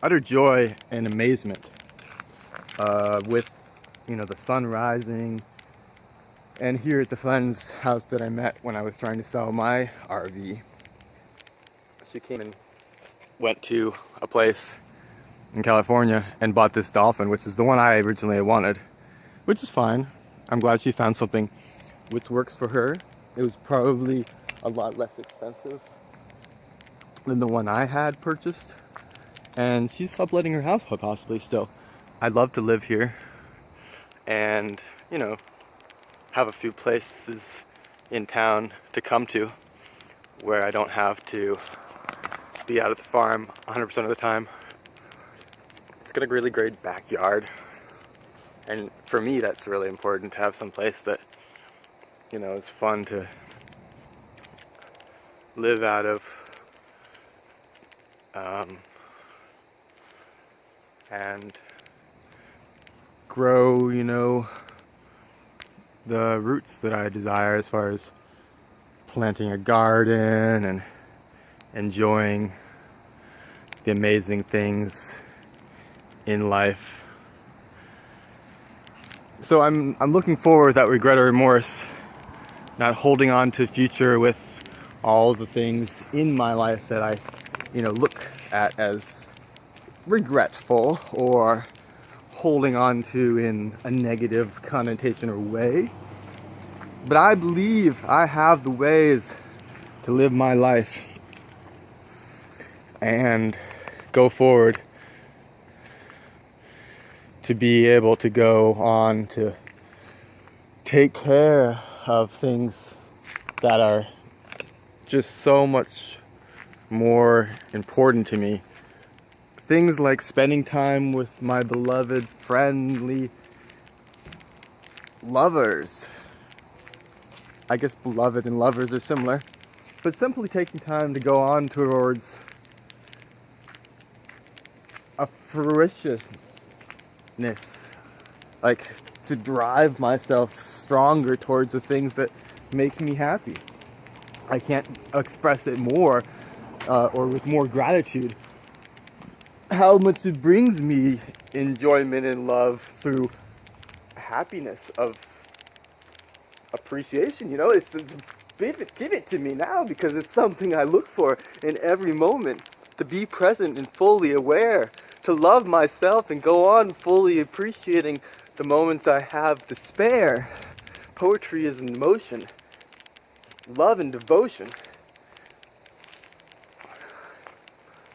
utter joy and amazement with, the sun rising. And here at the friend's house that I met when I was trying to sell my RV, she came and went to a place in California and bought this dolphin, which is the one I originally wanted, which is fine. I'm glad she found something which works for her. It was probably a lot less expensive than the one I had purchased, and she's subletting her house possibly still. I'd love to live here and, have a few places in town to come to where I don't have to be out at the farm 100% of the time. It's got a really great backyard, and for me that's really important, to have some place that is fun to live out of, and grow the roots that I desire, as far as planting a garden and enjoying the amazing things in life. So I'm looking forward without regret or remorse, not holding on to the future with all the things in my life that I look at as regretful or holding on to in a negative connotation or way. But I believe I have the ways to live my life and go forward, to be able to go on to take care of things that are just so much more important to me. Things like spending time with my beloved, friendly lovers. I guess beloved and lovers are similar. But simply taking time to go on towards a friciousness. Like, to drive myself stronger towards the things that make me happy. I can't express it more or with more gratitude how much it brings me enjoyment and love through happiness of appreciation. It's give it to me now, because it's something I look for in every moment, to be present and fully aware, to love myself and go on fully appreciating the moments I have to spare. Poetry is in motion, love and devotion.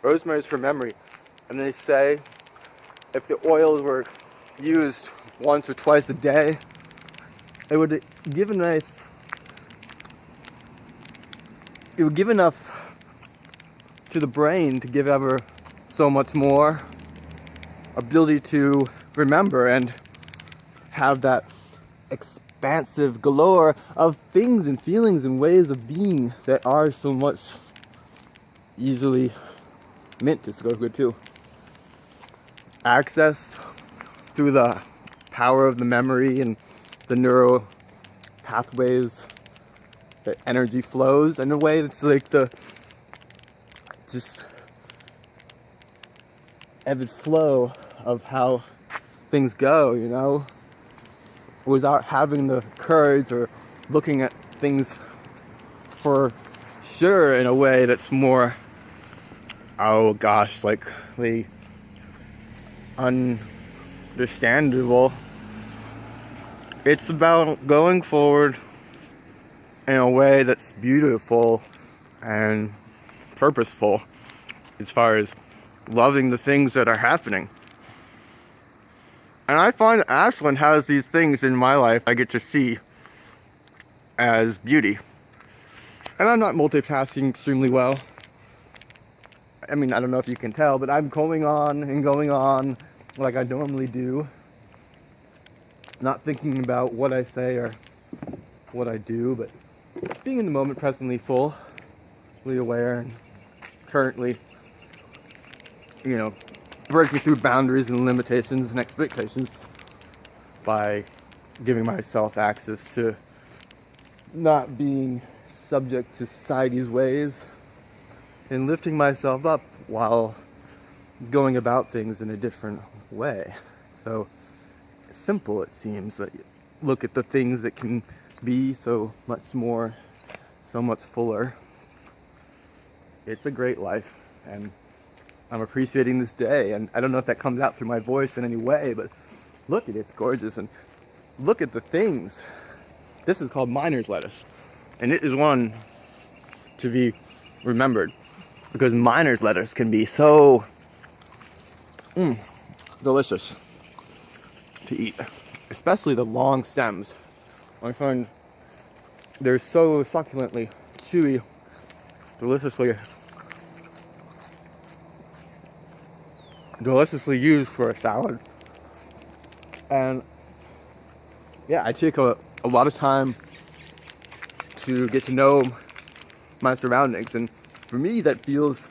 Rosemary's for memory. And they say if the oils were used once or twice a day, it would give enough to the brain to give ever so much more ability to remember and have that expansive galore of things and feelings and ways of being that are so much easily meant to go good too. Access through the power of the memory and the neural pathways, the energy flows in a way that's like the just ebb and flow of how things go, without having the courage or looking at things for sure in a way that's more, like the understandable. It's about going forward in a way that's beautiful and purposeful, as far as loving the things that are happening. And I find Ashland has these things in my life I get to see as beauty. And I'm not multitasking extremely well. I mean, I don't know if you can tell, but I'm going on like I normally do. Not thinking about what I say or what I do, but being in the moment, presently fully aware, and currently, breaking through boundaries and limitations and expectations by giving myself access to not being subject to society's ways, and lifting myself up while going about things in a different way. So simple, it seems. Like, look at the things that can be so much more, so much fuller. It's a great life, and I'm appreciating this day. And I don't know if that comes out through my voice in any way, but look at it, it's gorgeous. And look at the things. This is called miner's lettuce, and it is one to be remembered, because miner's lettuce can be so delicious to eat, especially the long stems. I find they're so succulently chewy, deliciously used for a salad. And yeah, I take a lot of time to get to know my surroundings, and for me that feels,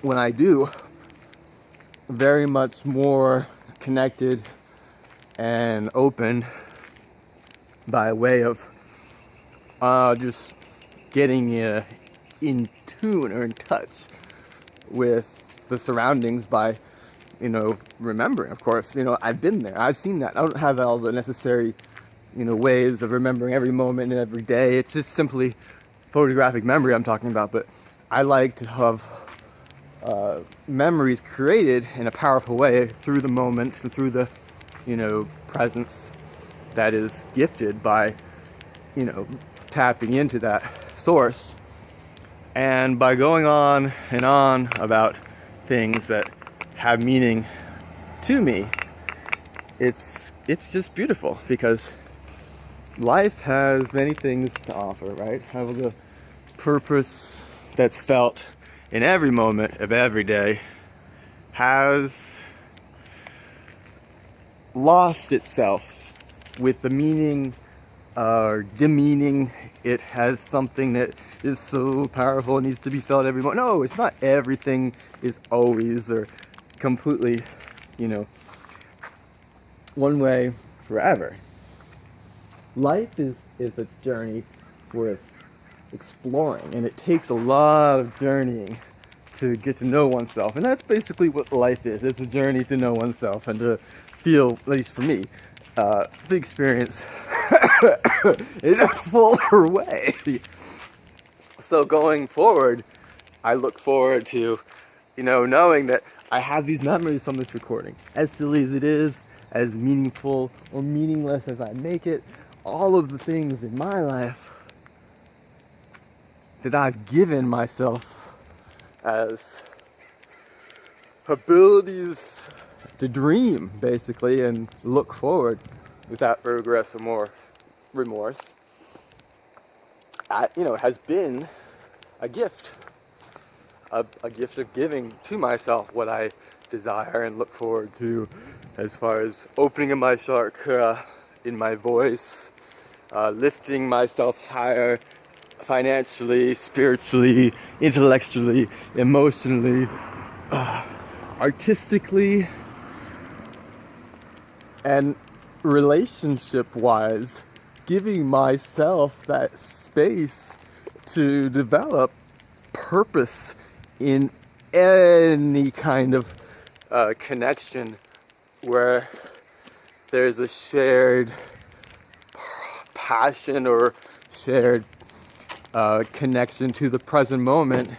when I do, very much more connected and open by way of just getting in tune or in touch with the surroundings by, remembering. Of course, I've been there, I've seen that. I don't have all the necessary, ways of remembering every moment and every day. It's just simply photographic memory I'm talking about, but I like to have memories created in a powerful way through the moment and through the, presence that is gifted by, tapping into that source, and by going on and on about things that have meaning to me. It's just beautiful, because life has many things to offer, right? Have the purpose that's felt in every moment of every day has lost itself with the meaning or demeaning. It has something that is so powerful and needs to be felt every moment. No, it's not everything is always or completely, one way forever. Life is a journey worth exploring, and it takes a lot of journeying to get to know oneself, and that's basically what life is. It's a journey to know oneself and to feel, at least for me, the experience in a fuller way. So going forward, I look forward to, knowing that I have these memories from this recording. As silly as it is, as meaningful or meaningless as I make it, all of the things in my life that I've given myself as abilities to dream, basically, and look forward without regress or more remorse, has been a gift. A gift of giving to myself what I desire and look forward to, as far as opening in my chakra, in my voice, lifting myself higher financially, spiritually, intellectually, emotionally, artistically, and relationship-wise, giving myself that space to develop purpose in any kind of connection where there's a shared passion or shared connection to the present moment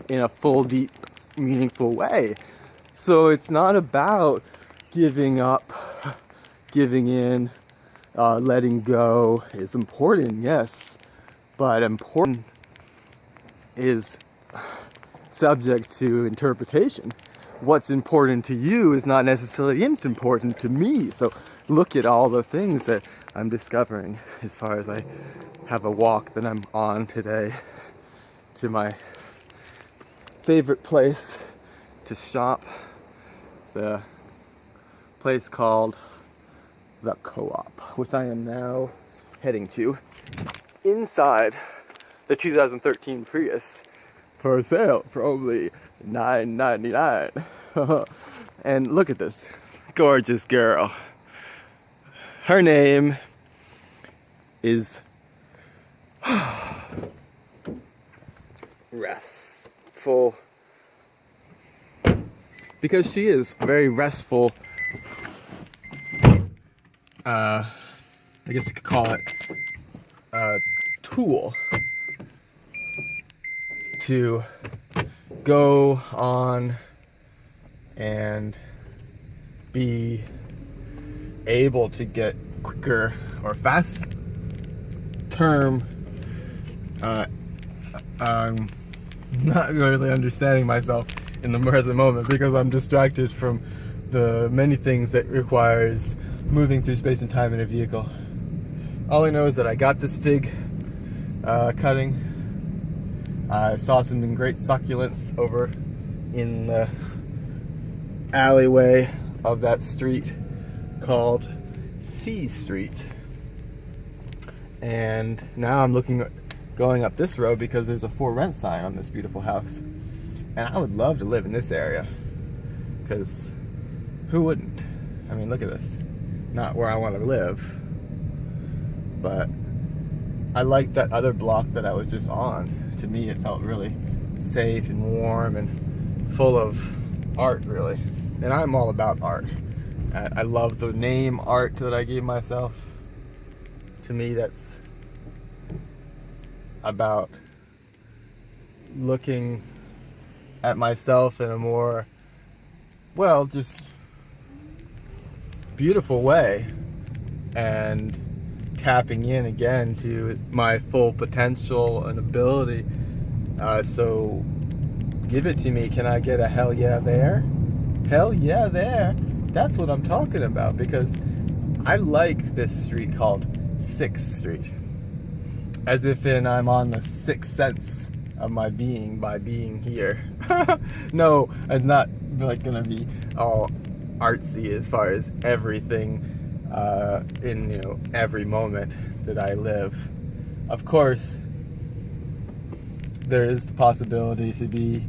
in a full, deep, meaningful way. So it's not about giving up, giving in, letting go is important, yes, but important is subject to interpretation. What's important to you is not necessarily important to me. So look at all the things that I'm discovering as far as I have a walk that I'm on today to my favorite place to shop, the place called the Co-op, which I am now heading to, inside the 2013 Prius, for sale for only $9.99. And look at this gorgeous girl. Her name is Restful because she is a very restful, I guess you could call it a tool to go on and be able to get quicker or fast term. I'm not really understanding myself in the present moment because I'm distracted from the many things that requires moving through space and time in a vehicle. All I know is that I got this fig cutting. I saw some great succulents over in the alleyway of that street called C Street. And now I'm going up this road because there's a for rent sign on this beautiful house. And I would love to live in this area, because who wouldn't? I mean, look at this. Not where I want to live, but I like that other block that I was just on. To me, it felt really safe and warm and full of art, really. And I'm all about art. I love the name art that I gave myself. To me, that's about looking at myself in a more, well, just beautiful way and tapping in again to my full potential and ability. So give it to me. Can I get a hell yeah there? Hell yeah there. That's what I'm talking about, because I like this street called 6th Street. As if I'm on the sixth sense of my being by being here. No, I'm not like gonna be all artsy as far as everything in every moment that I live. Of course, there is the possibility to be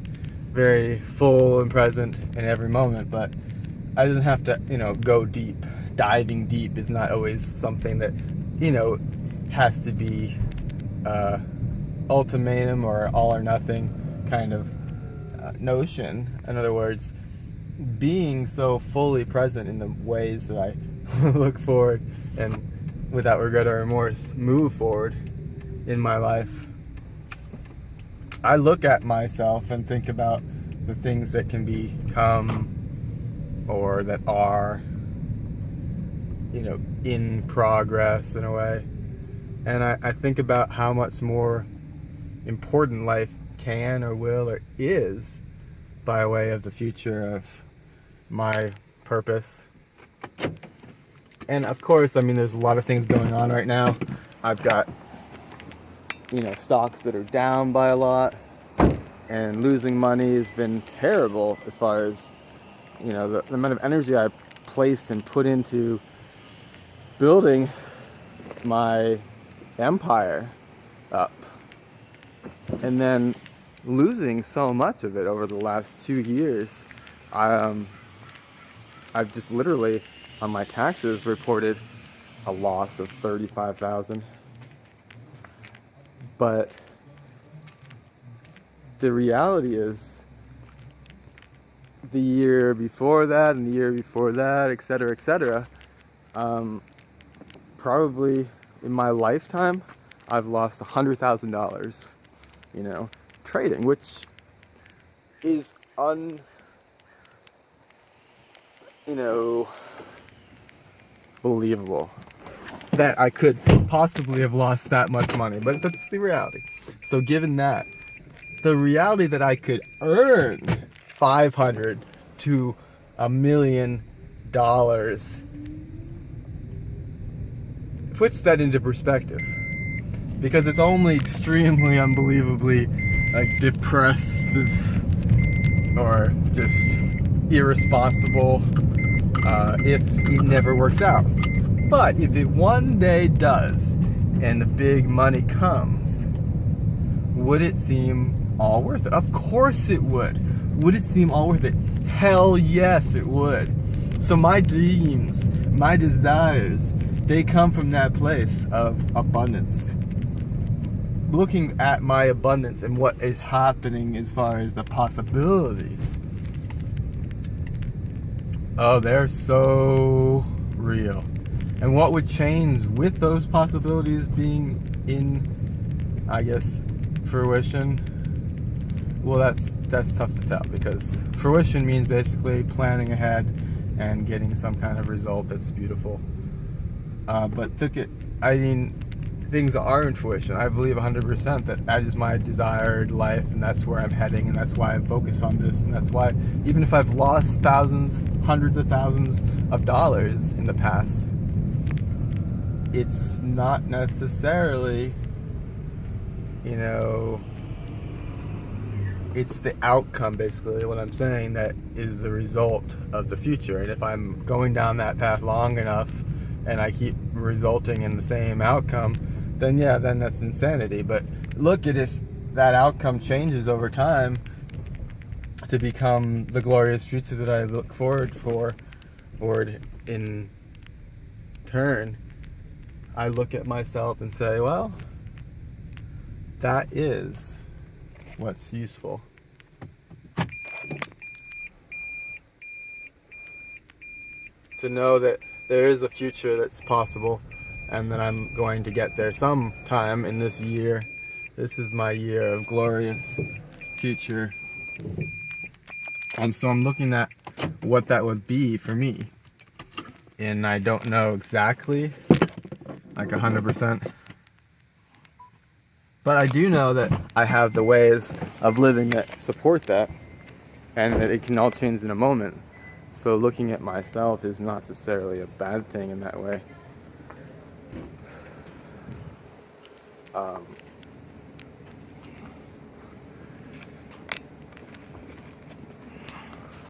very full and present in every moment, but I doesn't have to go deep. Diving deep is not always something that has to be ultimatum or all or nothing kind of notion. In other words, being so fully present in the ways that I look forward and without regret or remorse move forward in my life. I look at myself and think about the things that can become or that are in progress in a way. And I think about how much more important life can or will or is by way of the future of my purpose. And of course, there's a lot of things going on right now. I've got, stocks that are down by a lot, and losing money has been terrible as far as, the amount of energy I placed and put into building my empire up, and then losing so much of it over the last 2 years. I've just literally on my taxes reported a loss of $35,000. But the reality is the year before that and the year before that, etc., probably in my lifetime, I've lost $100,000, trading, which is believable that I could possibly have lost that much money, but that's the reality. So given that, the reality that I could earn $500 to $1 million puts that into perspective, because it's only extremely unbelievably depressive or just irresponsible if it never works out. But if it one day does and the big money comes, would it seem all worth it? Of course it would. Would it seem all worth it? Hell yes, it would. So my dreams, my desires, they come from that place of abundance. Looking at my abundance and what is happening as far as the possibilities, Oh, they're so real. And what would change with those possibilities being in, I guess, fruition? Well, that's tough to tell, because fruition means basically planning ahead and getting some kind of result that's beautiful. But I mean, things are in fruition. I believe 100% that is my desired life, and that's where I'm heading, and that's why I focus on this, and that's why, even if I've lost thousands, hundreds of thousands of dollars in the past, it's not necessarily, you know, it's the outcome, basically, what I'm saying, that is the result of the future. And if I'm going down that path long enough and I keep resulting in the same outcome, then yeah, then that's insanity. But look at if that outcome changes over time to become the glorious future that I look forward in turn, I look at myself and say, well, that is what's useful. To know that there is a future that's possible, and that I'm going to get there sometime in this year. This is my year of glorious future. So I'm looking at what that would be for me. And I don't know exactly, like 100%. But I do know that I have the ways of living that support that, and that it can all change in a moment. So looking at myself is not necessarily a bad thing in that way.